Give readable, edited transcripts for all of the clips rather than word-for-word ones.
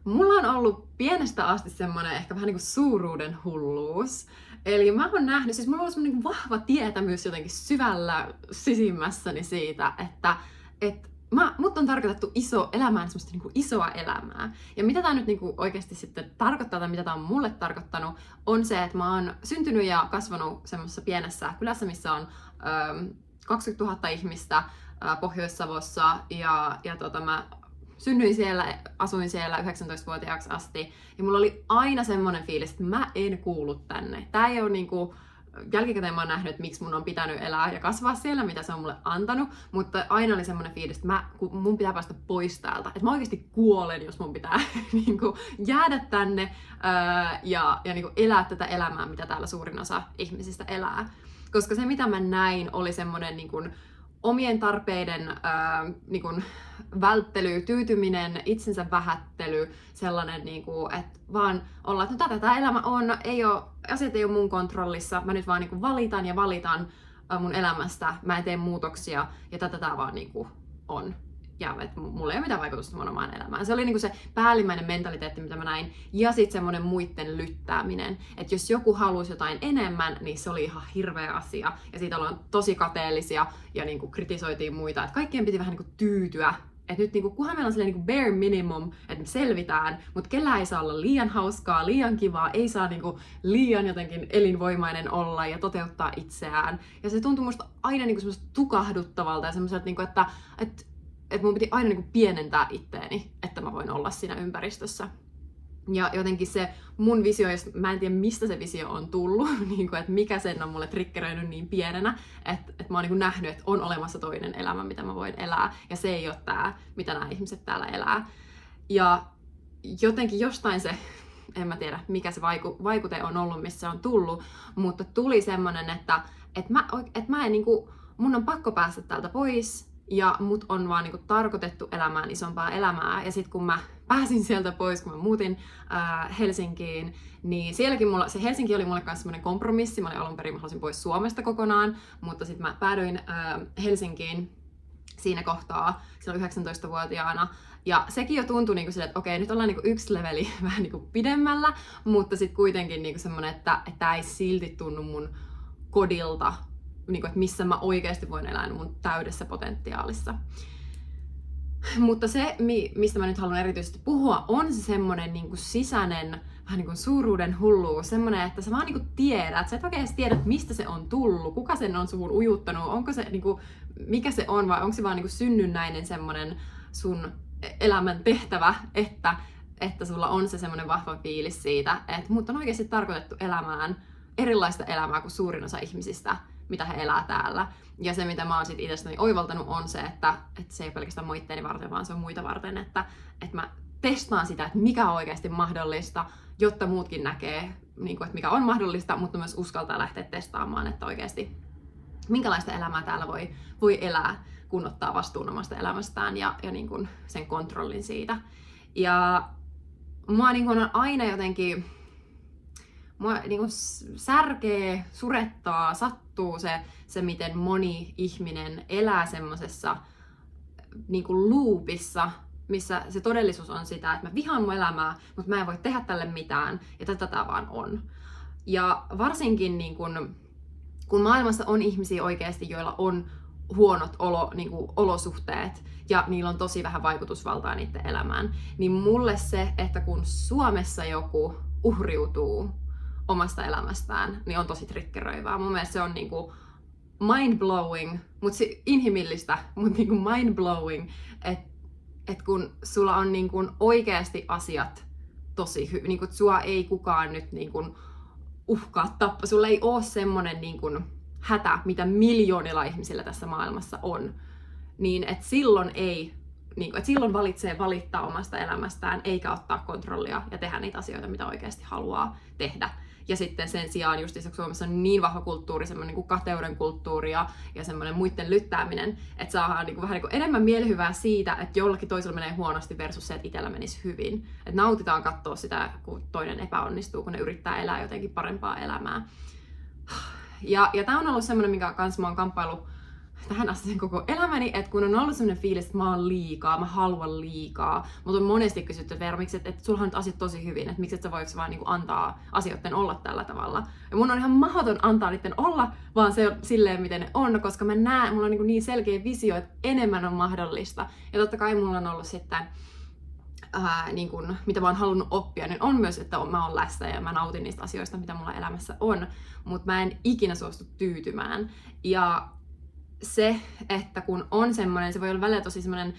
Mulla on ollut pienestä asti semmoinen ehkä vähän niin kuin suuruuden hulluus. Eli mä oon nähnyt, siis mulla on semmoinen niin vahva tietämys jotenkin syvällä sisimmässäni siitä, että mut on tarkoitettu elämään semmoista niin kuin isoa elämää. Ja mitä tää nyt niin kuin oikeasti sitten tarkoittaa, tai mitä tää on mulle tarkoittanut, on se, että mä oon syntynyt ja kasvanut semmoisessa pienessä kylässä, missä on 20 000 ihmistä Pohjois-Savossa, mä synnyin siellä, asuin siellä 19-vuotiaaksi asti, ja mulla oli aina semmoinen fiilis, että mä en kuulu tänne. Tää ei ole niinku, jälkikäteen mä oon nähnyt, että miksi mun on pitänyt elää ja kasvaa siellä, mitä se on mulle antanut, mutta aina oli semmoinen fiilis, että mun pitää päästä pois täältä. Että mä oikeasti kuolen, jos mun pitää niinku, jäädä tänne ja niinku, elää tätä elämää, mitä täällä suurin osa ihmisistä elää. Koska se, mitä mä näin, oli semmoinen niinku, omien tarpeiden niin kuin välttely, tyytyminen, itsensä vähättely, sellainen, niin kuin, että vaan ollaan, että no, tätä tämä elämä on, asiat ei ole mun kontrollissa, mä nyt vaan niin kuin valitan mun elämästä, mä en tee muutoksia ja tätä tämä vaan niin kuin on. Ja että mulla ei ole mitään vaikutusta mun omaan elämään. Se oli niinku se päällimmäinen mentaliteetti, mitä mä näin. Ja sitten semmoinen muitten lyttääminen. Että jos joku halusi jotain enemmän, niin se oli ihan hirveä asia. Ja siitä ollaan tosi kateellisia ja niinku kritisoitiin muita. Että kaikkien piti vähän niinku tyytyä. Että nyt niinku, kunhan meillä on sellainen niinku bare minimum, että me selvitään, mutta kellään ei saa olla liian hauskaa, liian kivaa, ei saa niinku liian jotenkin elinvoimainen olla ja toteuttaa itseään. Ja se tuntui musta aina niinku semmoista tukahduttavalta ja semmoiselta, niinku, että mun piti aina niinku pienentää itteeni, että mä voin olla siinä ympäristössä. Ja jotenkin se mun visio, mä en tiedä mistä se visio on tullut, niinku, että mikä sen on mulle triggeröinyt niin pienenä, että mä oon niinku nähnyt, että on olemassa toinen elämä, mitä mä voin elää, ja se ei ole tää, mitä nämä ihmiset täällä elää. Ja jotenkin jostain se, en mä tiedä mikä se vaikute on ollut, missä se on tullut, mutta tuli semmonen, että mä en niinku, mun on pakko päästä täältä pois, ja mut on vaan niinku tarkoitettu elämään isompaa elämää. Ja sit kun mä pääsin sieltä pois, kun mä muutin Helsinkiin, niin sielläkin se Helsinki oli mulle kanssa semmoinen kompromissi. Mä olin alun perin, mä halusin pois Suomesta kokonaan, mutta sit mä päädyin Helsinkiin siinä kohtaa, silloin 19-vuotiaana. Ja sekin jo tuntui niinku sille, että okei, nyt ollaan niinku yksi leveli vähän niinku pidemmällä, mutta sit kuitenkin niinku semmonen, että tää ei silti tunnu mun kodilta, niin kuin, että missä mä oikeasti voin elää mun täydessä potentiaalissa. Mutta se, mistä mä nyt haluan erityisesti puhua, on se semmonen niin kuin sisäinen vähän niin kuin suuruuden hulluus. Semmonen, että sä vaan niin kuin tiedät, sä et oikeasti tiedä, mistä se on tullut, kuka sen on suhun ujuttanut, onko se, niin kuin, mikä se on, vai onko se vaan niin kuin synnynnäinen semmonen sun elämän tehtävä, että sulla on se semmonen vahva fiilis siitä, että mut on oikeasti tarkoitettu elämään erilaista elämää kuin suurin osa ihmisistä, mitä he elää täällä. Ja se, mitä mä oon sit itsestäni oivaltanut, on se, että se ei ole pelkästään mua itteeni varten, vaan se on muita varten, että mä testaan sitä, että mikä on oikeasti mahdollista, jotta muutkin näkee, niin kuin, että mikä on mahdollista, mutta myös uskaltaa lähteä testaamaan, että oikeasti minkälaista elämää täällä voi elää, kun ottaa vastuun omasta elämästään ja niin kuin sen kontrollin siitä. Ja mua niin kuin on aina jotenkin mua niin kuin särkee, surettaa, sattuu se, miten moni ihminen elää semmosessa niin kuin loopissa, missä se todellisuus on sitä, että mä vihaan mun elämää, mutta mä en voi tehdä tälle mitään, ja tätä tää vaan on. Ja varsinkin niin kun maailmassa on ihmisiä oikeasti, joilla on huonot niin kuin olosuhteet, ja niillä on tosi vähän vaikutusvaltaa niiden elämään, niin mulle se, että kun Suomessa joku uhriutuu omasta elämästään, niin on tosi triggeröivää. Mun mielestä se on niinku mind-blowing, mutta inhimillistä, mutta niinku mind-blowing, että kun sulla on niinku oikeasti asiat tosi hyvin, niinku sua ei kukaan nyt niinku uhkaa tappaa, sulla ei ole semmonen niinku hätä, mitä miljoonilla ihmisillä tässä maailmassa on, niin että silloin silloin valitsee valittaa omasta elämästään, eikä ottaa kontrollia ja tehdä niitä asioita, mitä oikeasti haluaa tehdä. Ja sitten sen sijaan just Suomessa on niin vahva kulttuuri, semmoinen niin kuin kateuden kulttuuri ja semmoinen muiden lyttääminen, että saadaan niin kuin vähän niin kuin enemmän mielihyvää siitä, että jollakin toisella menee huonosti versus se, että itsellä menisi hyvin. Että nautitaan katsoa sitä, kun toinen epäonnistuu, kun ne yrittää elää jotenkin parempaa elämää. Ja tämä on ollut semmoinen, minkä kanssa mä oon kamppailu tähän asti sen koko elämäni, että kun on ollut sellainen fiilis, että mä oon liikaa, mä haluan liikaa, mutta on monesti kysytty, että Veera, miksi, että sulla on nyt asiat tosi hyvin, että miksi et sä voiko vaan niin kuin antaa asioiden olla tällä tavalla. Ja mun on ihan mahdoton antaa niiden olla, vaan se on silleen, miten ne on, koska mä näen, mulla on niin selkeä visio, että enemmän on mahdollista. Ja totta kai mulla on ollut sitten niin kun, mitä mä oon halunnut oppia, niin on myös, että mä oon läsnä ja mä nautin niistä asioista, mitä mulla elämässä on, mutta mä en ikinä suostu tyytymään. Ja se, että kun on semmoinen, se voi olla välillä tosi semmoinen,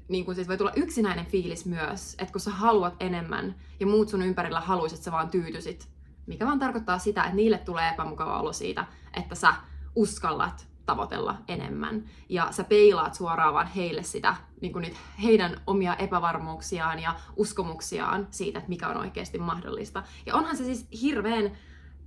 niin kun siis voi tulla yksinäinen fiilis myös, että kun sä haluat enemmän ja muut sun ympärillä haluisit, että sä vaan tyytysit, mikä vaan tarkoittaa sitä, että niille tulee epämukava olo siitä, että sä uskallat tavoitella enemmän. Ja sä peilaat suoraan vaan heille sitä, niin kuin heidän omia epävarmuuksiaan ja uskomuksiaan siitä, että mikä on oikeasti mahdollista. Ja onhan se siis hirveän,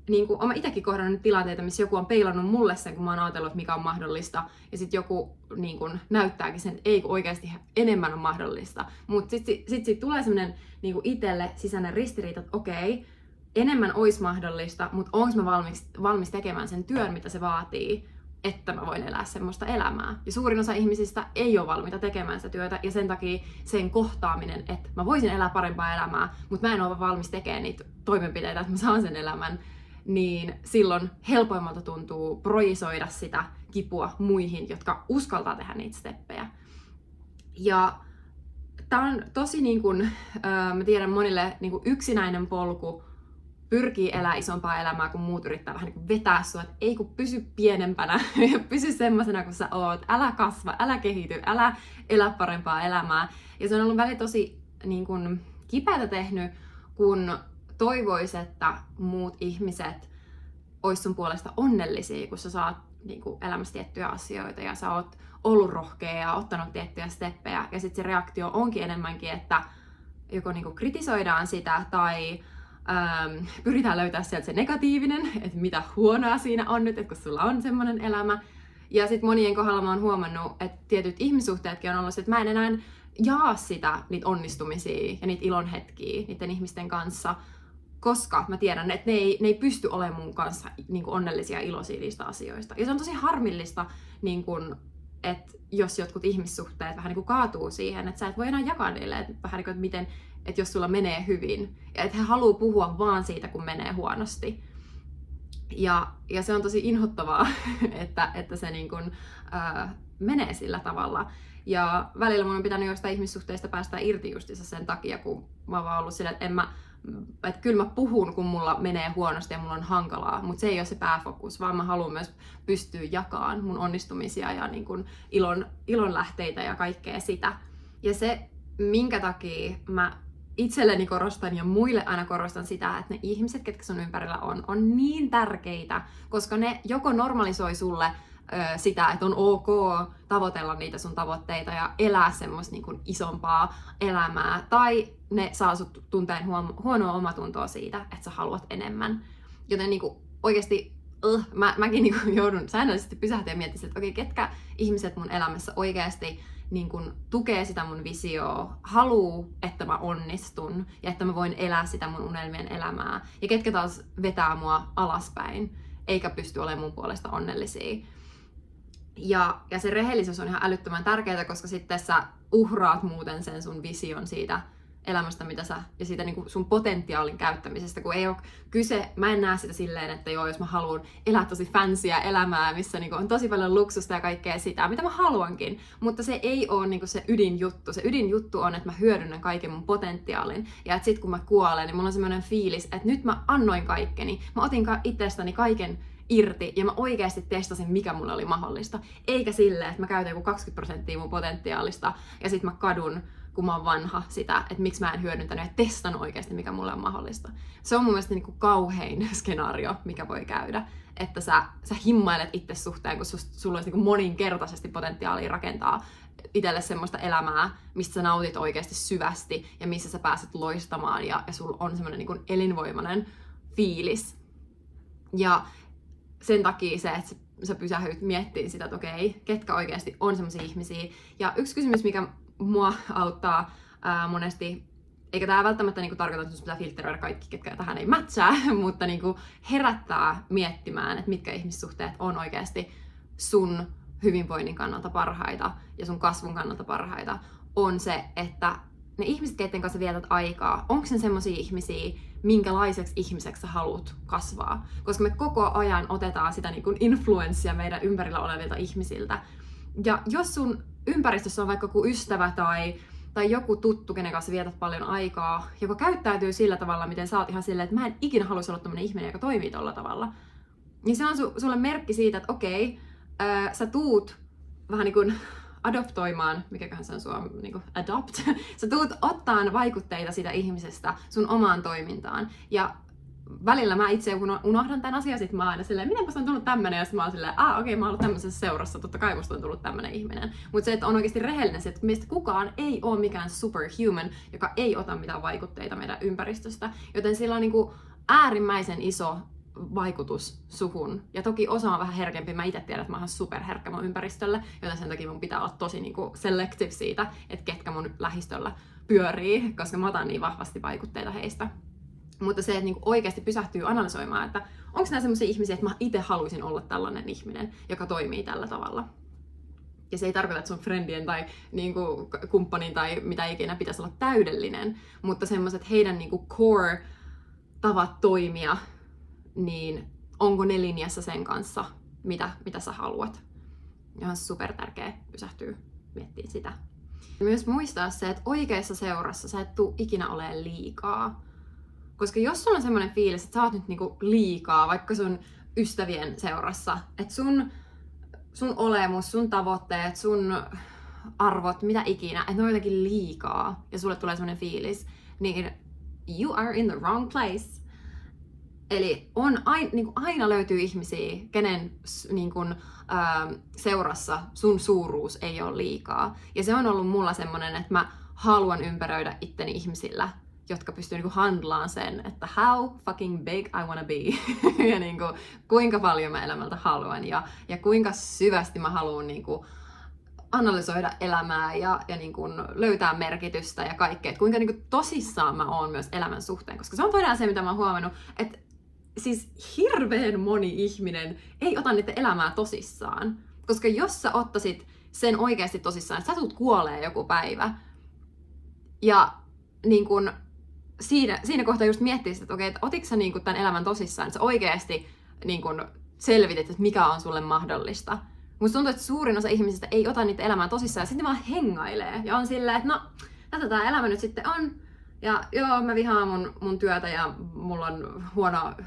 niin kuin, olen itsekin kohdannut tilanteita, missä joku on peilannut mulle sen, kun mä oon ajatellut, että mikä on mahdollista. Ja sitten joku niin kuin, näyttääkin sen, että ei kun oikeasti enemmän on mahdollista. Mutta sitten tulee semmoinen niin itselle sisäinen ristiriita, että okei, enemmän olisi mahdollista, mutta onko mä valmis tekemään sen työn, mitä se vaatii, että mä voin elää semmoista elämää. Ja suurin osa ihmisistä ei ole valmiita tekemään sitä työtä, ja sen takia sen kohtaaminen, että mä voisin elää parempaa elämää, mutta mä en ole valmis tekemään niitä toimenpiteitä, että mä saan sen elämän, niin silloin helpoimmalta tuntuu projisoida sitä kipua muihin, jotka uskaltaa tehdä niitä steppejä. Ja tää on tosi niin kuin, mä tiedän monille niin kuin yksinäinen polku, pyrkii elää isompaa elämää, kun muut yrittää vähän niin kuin vetää sua, että ei kun pysy pienempänä ja pysy semmoisena kuin sä oot, älä kasva, älä kehity, älä elä parempaa elämää. Ja se on ollut välillä tosi niin kuin kipeätä tehnyt, kun toivois, että muut ihmiset ois sun puolesta onnellisia, kun sä saat niin kuin elämässä tiettyjä asioita ja sä oot ollut rohkea ja ottanut tiettyjä steppejä ja sitten se reaktio onkin enemmänkin, että joko niin kuin kritisoidaan sitä tai pyritään löytää sieltä se negatiivinen, että mitä huonoa siinä on nyt, että kun sulla on semmoinen elämä. Ja sitten monien kohdalla mä oon huomannut, että tietyt ihmissuhteetkin on ollut se, että mä en enää jaa sitä, niitä onnistumisia ja niitä ilonhetkiä niiden ihmisten kanssa, koska mä tiedän, että ne ei pysty olemaan mun kanssa niin kuin onnellisia ja iloisia niistä asioista. Ja se on tosi harmillista, niin kuin, että jos jotkut ihmissuhteet vähän niin kuin kaatuu siihen, että sä et voi enää jakaa niille, että vähän niin kuin, että miten, että jos sulla menee hyvin, ja että he haluaa puhua vaan siitä, kun menee huonosti. Ja se on tosi inhottavaa, että se niin kuin, menee sillä tavalla. Ja välillä mun on pitänyt joistain ihmissuhteista päästä irti justissa sen takia, kun mä oon vaan ollut sillä, että kyllä mä puhun, kun mulla menee huonosti ja mulla on hankalaa, mutta se ei ole se pääfokus, vaan mä haluan myös pystyä jakamaan mun onnistumisia ja niin kuin ilon lähteitä ja kaikkea sitä. Ja se, minkä takia mä itselleni korostan ja muille aina korostan sitä, että ne ihmiset, ketkä sun ympärillä on niin tärkeitä, koska ne joko normalisoi sulle sitä, että on ok tavoitella niitä sun tavoitteita ja elää semmoista niin kuin isompaa elämää, tai ne saa sut tunteen huonoa omatuntoa siitä, että sä haluat enemmän. Joten niin kuin oikeasti mäkin niin kuin joudun säännöllisesti pysähtyä ja miettimään, että okei, ketkä ihmiset mun elämässä oikeasti niin kun tukee sitä mun visioa, haluu, että mä onnistun ja että mä voin elää sitä mun unelmien elämää. Ja ketkä taas vetää mua alaspäin, eikä pysty olemaan mun puolesta onnellisia. Ja se rehellisyys on ihan älyttömän tärkeää, koska sitten sä uhraat muuten sen sun vision siitä elämästä, mitä sä, ja siitä niin kuin sun potentiaalin käyttämisestä, kun ei ole kyse, mä en näe sitä silleen, että joo, jos mä haluan elää tosi fancyä elämää, missä niin kuin on tosi paljon luksusta ja kaikkea sitä, mitä mä haluankin, mutta se ei ole niin kuin se ydinjuttu. Se ydinjuttu on, että mä hyödynnän kaiken mun potentiaalin, ja että sit kun mä kuolen, niin mulla on semmoinen fiilis, että nyt mä annoin kaikkeni, mä otin itsestäni kaiken irti, ja mä oikeasti testasin, mikä mulle oli mahdollista, eikä silleen, että mä käytän joku 20% mun potentiaalista, ja sit mä kadun, kun mä oon vanha sitä, että miksi mä en hyödyntänyt ja testannut oikeasti, mikä mulle on mahdollista. Se on mun mielestä niin kuin kauhein skenaario, mikä voi käydä, että sä himmailet itse suhteen, kun sulla olisi niin kuin moninkertaisesti potentiaalia rakentaa itselle semmoista elämää, mistä sä nautit oikeasti syvästi ja missä sä pääset loistamaan ja sulla on semmoinen niin kuin elinvoimainen fiilis. Ja sen takia se, että sä pysähdyt miettimään sitä, että okei, ketkä oikeasti on semmoisia ihmisiä. Ja yksi kysymys, mikä mua auttaa monesti, eikä tämä välttämättä niinku tarkoita, että sun pitää filtteröidä kaikki, ketkä tähän ei matchaa, mutta niinku herättää miettimään, että mitkä ihmissuhteet on oikeasti sun hyvinvoinnin kannalta parhaita ja sun kasvun kannalta parhaita, on se, että ne ihmiset, keiden kanssa vietät aikaa, onko ne semmosia ihmisiä, minkälaiseksi ihmiseksi sä haluat kasvaa. Koska me koko ajan otetaan sitä niin kuin influenssia meidän ympärillä olevilta ihmisiltä. Ja jos sun ympäristössä on vaikka joku ystävä tai joku tuttu, kenen kanssa vietät paljon aikaa, joka käyttäytyy sillä tavalla, miten sä oot ihan silleen, että mä en ikinä haluaisi olla tämmönen ihminen, joka toimii tolla tavalla, niin se on sulle merkki siitä, että okei, sä tuut vähän niin kuin adoptoimaan, mikäköhän se on niin kuin adopt, sä tuut ottaan vaikutteita siitä ihmisestä sun omaan toimintaan. Ja välillä mä itse unohdan tämän asian, sit mä oon aina silleen, mitenpäs on tullut tämmönen, ja sit mä oon silleen, okei, mä oon ollut tämmöisessä seurassa, totta kai musta on tullut tämmönen ihminen. Mutta se, että on oikeasti rehellinen, että meistä kukaan ei ole mikään superhuman, joka ei ota mitään vaikutteita meidän ympäristöstä, joten sillä on niinku äärimmäisen iso vaikutus suhun. Ja toki osa on vähän herkempi. Mä itse tiedän, että mä oon superherkkä mun ympäristölle, joten sen takia mun pitää olla tosi niinku selective siitä, että ketkä mun lähistöllä pyörii, koska mä otan niin vahvasti vaikutteita heistä. Mutta se, että niinku oikeasti pysähtyy analysoimaan, että onko nämä sellaisia ihmisiä, että mä itse haluaisin olla tällainen ihminen, joka toimii tällä tavalla. Ja se ei tarkoita, että sun friendien tai niinku kumppanin tai mitä ikinä pitäisi olla täydellinen, mutta semmoiset heidän niinku core tavat toimia, niin onko ne linjassa sen kanssa, mitä sä haluat. Ja on super tärkeä pysähtyä miettimään sitä. Ja myös muistaa se, että oikeassa seurassa sä et tuu ikinä olemaan liikaa. Koska jos sulla on semmoinen fiilis, että sä oot nyt niinku liikaa, vaikka sun ystävien seurassa, että sun olemus, sun tavoitteet, sun arvot, mitä ikinä, että ne on jotenkin liikaa, ja sulle tulee semmoinen fiilis, niin you are in the wrong place. Eli aina löytyy ihmisiä, kenen seurassa sun suuruus ei ole liikaa. Ja se on ollut mulla semmoinen, että mä haluan ympäröidä itteni ihmisillä, jotka pystyy handlaan sen, että how fucking big I wanna be. Ja kuinka paljon mä elämältä haluan ja kuinka syvästi mä haluan analysoida elämää ja löytää merkitystä ja kaikkea. Et kuinka tosissaan mä oon myös elämän suhteen. Koska se on toinen asia, mitä mä oon huomannut, että siis hirveän moni ihminen ei ota niitä elämää tosissaan. Koska jos sä ottaisit sen oikeasti tosissaan, että sä tulet kuolee joku päivä. Ja siinä kohtaa just miettisit, että okei, että otitko sä tämän elämän tosissaan, että sä oikeasti selvitit, että mikä on sulle mahdollista. Musta tuntuu, että suurin osa ihmisistä ei ota niitä elämää tosissaan ja sitten ne vaan hengailee. Ja on silleen, että no, tätä tää elämä nyt sitten on. Ja joo, mä vihaan mun työtä ja mulla on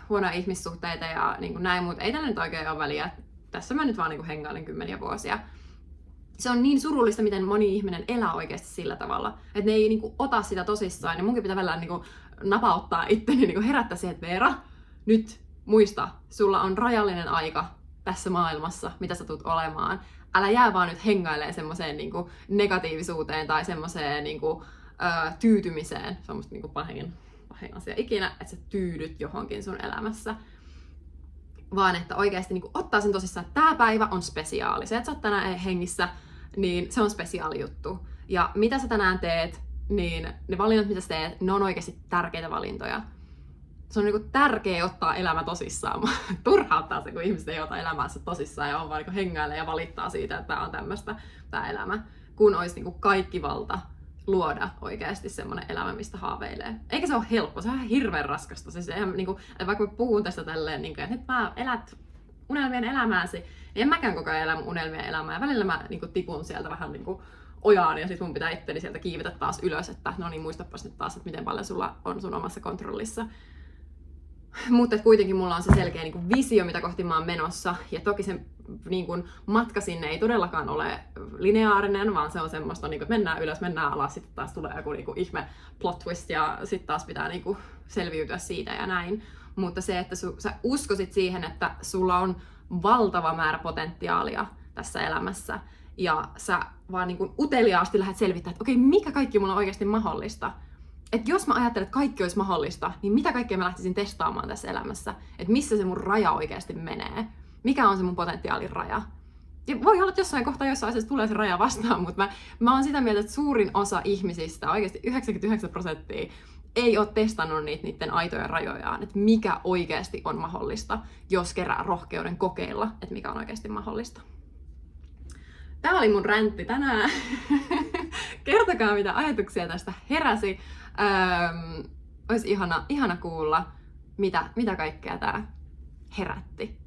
huonoja ihmissuhteita ja näin, mutta ei tällä nyt oikein ole väliä. Tässä mä nyt vaan hengailen kymmeniä vuosia. Se on niin surullista, miten moni ihminen elää oikeasti sillä tavalla, että ne ei ota sitä tosissaan. Ja munkin pitää välillä napauttaa itteni, herättää siihen, että Veera, nyt muista, sulla on rajallinen aika tässä maailmassa, mitä sä tulet olemaan. Älä jää vaan nyt hengailemaan semmoiseen negatiivisuuteen tai semmoiseen tyytymiseen. Se on musta pahin asia ikinä, että sä tyydyt johonkin sun elämässä. Vaan että oikeasti ottaa sen tosissaan, että tää päivä on spesiaali. Se, että sä oot tänään hengissä, niin se on spesiaali juttu. Ja mitä sä tänään teet, niin ne valinnat, mitä sä teet, ne on oikeasti tärkeitä valintoja. Se on tärkeä ottaa elämä tosissaan. Turhauttaa se, kun ihmiset ei ota elämäänsä tosissaan ja on vaan hengailee ja valittaa siitä, että tää on tämmöistä tää elämä. Kun olisi kaikki valta luoda oikeasti semmoinen elämä, mistä haaveilee. Eikä se ole helppo, se on ihan hirveän raskasta. Siis ihan, vaikka mä puhun tästä tälleen, että nyt mä elät unelmien elämääsi, niin en mäkään koko ajan elä mun unelmien elämää. Ja välillä mä tikun sieltä vähän ojaan ja sit mun pitää itteni sieltä kiivetä taas ylös, että no niin, muistapas nyt taas, että miten paljon sulla on sun omassa kontrollissa. Mutta kuitenkin mulla on se selkeä visio, mitä kohti mä oon menossa. Ja toki se matka sinne ei todellakaan ole lineaarinen, vaan se on semmoista, että mennään ylös, mennään alas, sitten taas tulee joku ihme plot twist ja sitten taas pitää selviytyä siitä ja näin. Mutta se, että sä uskoisit siihen, että sulla on valtava määrä potentiaalia tässä elämässä ja sä vaan uteliaasti lähdet selvittämään, että okei, mikä kaikki mulla on oikeasti mahdollista. Että jos mä ajattelen, että kaikki olisi mahdollista, niin mitä kaikkea mä lähtisin testaamaan tässä elämässä? Että missä se mun raja oikeasti menee? Mikä on se mun potentiaalin raja? Ja voi olla, että jossain kohtaa jossain asiassa tulee se raja vastaan, mutta mä oon sitä mieltä, että suurin osa ihmisistä, oikeasti 99%, ei ole testannut niiden aitoja rajojaan, että mikä oikeasti on mahdollista, jos kerää rohkeuden kokeilla, että mikä on oikeasti mahdollista. Tää oli mun räntti tänään. Kertokaa, mitä ajatuksia tästä heräsi. Olisi ihana kuulla, mitä kaikkea tää herätti.